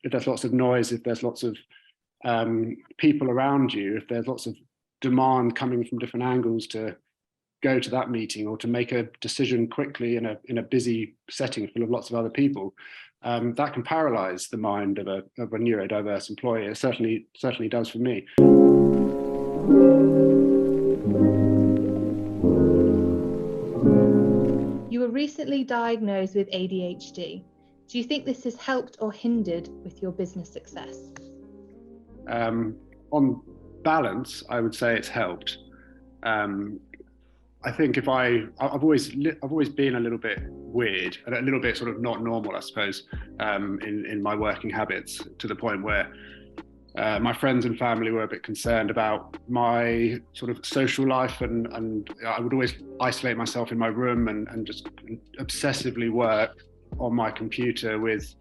if there's lots of noise, if there's lots of people around you, if there's lots of demand coming from different angles to go to that meeting or to make a decision quickly in a busy setting full of lots of other people, that can paralyze the mind of a neurodiverse employee. It certainly does for me. You were recently diagnosed with ADHD. Do you think this has helped or hindered with your business success? On balance, I would say it's helped. I think I've always been a little bit weird and a little bit sort of not normal, I suppose, in my working habits, to the point where my friends and family were a bit concerned about my sort of social life, and I would always isolate myself in my room and just obsessively work on my computer with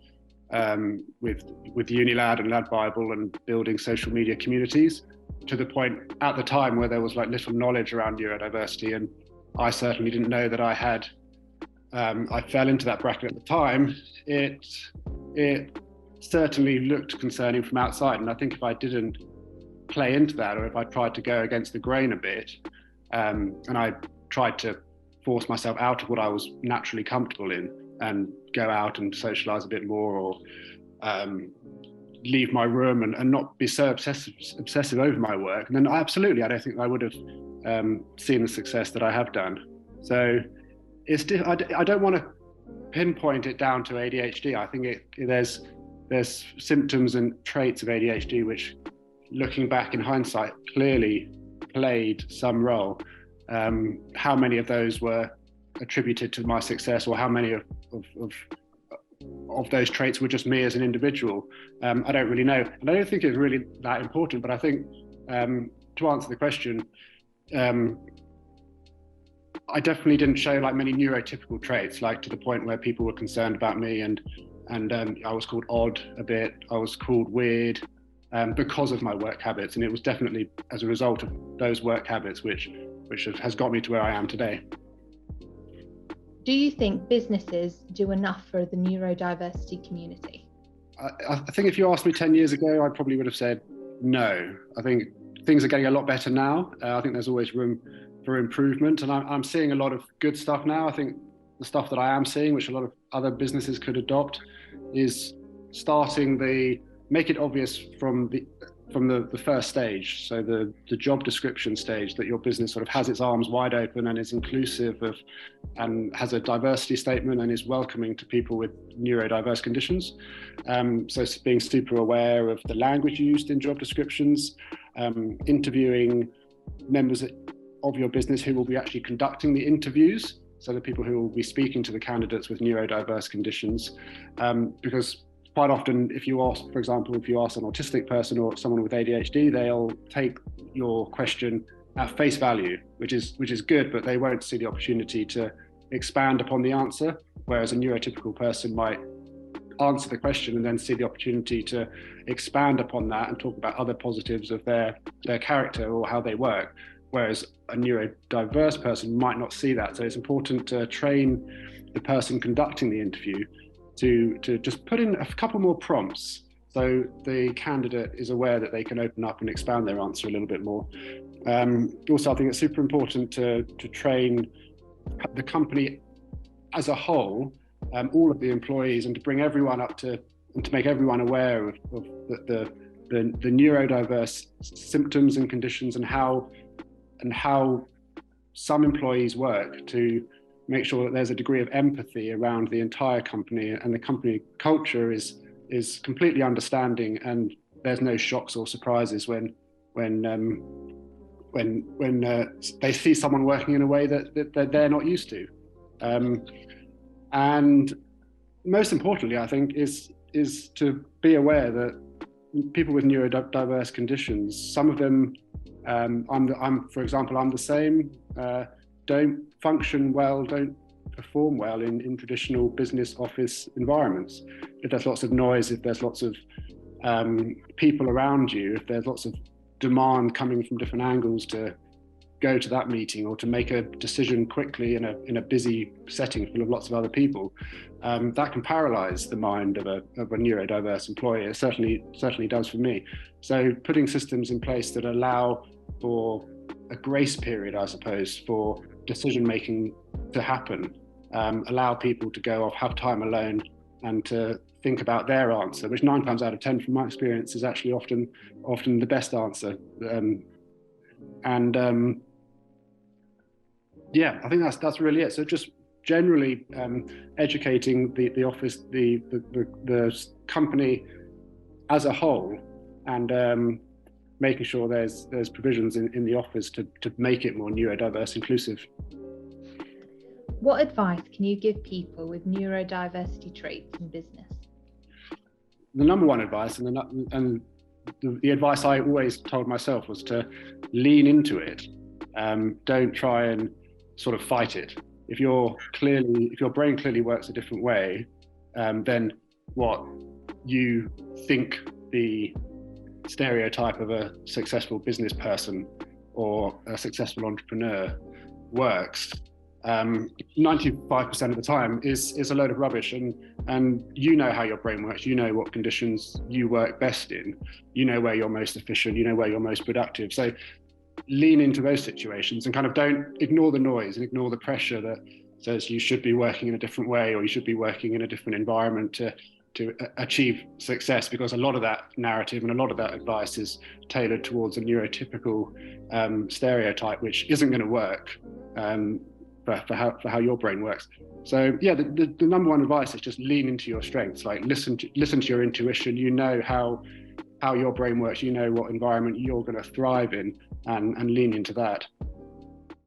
UNILAD and LADbible and building social media communities, to the point at the time where there was like little knowledge around neurodiversity, and I certainly didn't know that I had. I fell into that bracket at the time. It certainly looked concerning from outside, and I think if I didn't play into that, or if I tried to go against the grain a bit, and I tried to force myself out of what I was naturally comfortable in and go out and socialize a bit more, or leave my room and not be so obsessive over my work, and then I don't think I would have seen the success that I have done. So I don't want to pinpoint it down to ADHD. I think there's symptoms and traits of ADHD which, looking back in hindsight, clearly played some role. How many of those were attributed to my success, or how many of those traits were just me as an individual, I don't really know, and I don't think it's really that important. But I think to answer the question, I definitely didn't show like many neurotypical traits, like to the point where people were concerned about me, and I was called odd a bit, I was called weird, because of my work habits, and it was definitely as a result of those work habits which has got me to where I am today. Do you think businesses do enough for the neurodiversity community? I think if you asked me 10 years ago, I probably would have said no. I think things are getting a lot better now. I think there's always room for improvement, and I'm seeing a lot of good stuff now. I think the stuff that I am seeing, which a lot of other businesses could adopt, is make it obvious from the first stage, so the job description stage, that your business sort of has its arms wide open and is inclusive of, and has a diversity statement and is welcoming to people with neurodiverse conditions. So being super aware of the language used in job descriptions, interviewing members of your business who will be actually conducting the interviews, so the people who will be speaking to the candidates with neurodiverse conditions, because quite often, if you ask an autistic person or someone with ADHD, they'll take your question at face value, which is good, but they won't see the opportunity to expand upon the answer. Whereas a neurotypical person might answer the question and then see the opportunity to expand upon that and talk about other positives of their character or how they work. Whereas a neurodiverse person might not see that. So it's important to train the person conducting the interview to just put in a couple more prompts, so the candidate is aware that they can open up and expand their answer a little bit more. Also, I think it's super important to train the company as a whole, all of the employees, and to bring everyone up to, and to make everyone aware of the neurodiverse symptoms and conditions, and how some employees work, to make sure that there's a degree of empathy around the entire company, and the company culture is completely understanding, and there's no shocks or surprises when they see someone working in a way that they're not used to. And most importantly, I think, is to be aware that people with neurodiverse conditions, some of them, for example, I'm the same, don't function well, don't perform well in traditional business office environments. If there's lots of noise, if there's lots of people around you, if there's lots of demand coming from different angles to go to that meeting or to make a decision quickly in a busy setting full of lots of other people, that can paralyze the mind of a neurodiverse employee. It certainly does for me. So putting systems in place that allow for a grace period, I suppose, for decision making to happen, allow people to go off, have time alone, and to think about their answer, which 9 times out of 10 from my experience is actually often the best answer. Yeah, I think that's really it. So just generally educating the office, the company as a whole, and making sure there's provisions in the office to make it more neurodiverse inclusive. What advice can you give people with neurodiversity traits in business? The number one advice, and the advice I always told myself, was to lean into it. Don't try and sort of fight it. If your brain clearly works a different way, then what you think the stereotype of a successful business person or a successful entrepreneur works, 95% of the time is a load of rubbish, and you know how your brain works, you know what conditions you work best in, you know where you're most efficient, you know where you're most productive. So lean into those situations and kind of don't ignore the noise and ignore the pressure that says you should be working in a different way or you should be working in a different environment to achieve success, because a lot of that narrative and a lot of that advice is tailored towards a neurotypical stereotype, which isn't going to work for how your brain works. So yeah, the number one advice is just lean into your strengths. Like listen to your intuition. You know how your brain works. You know what environment you're going to thrive in, and lean into that.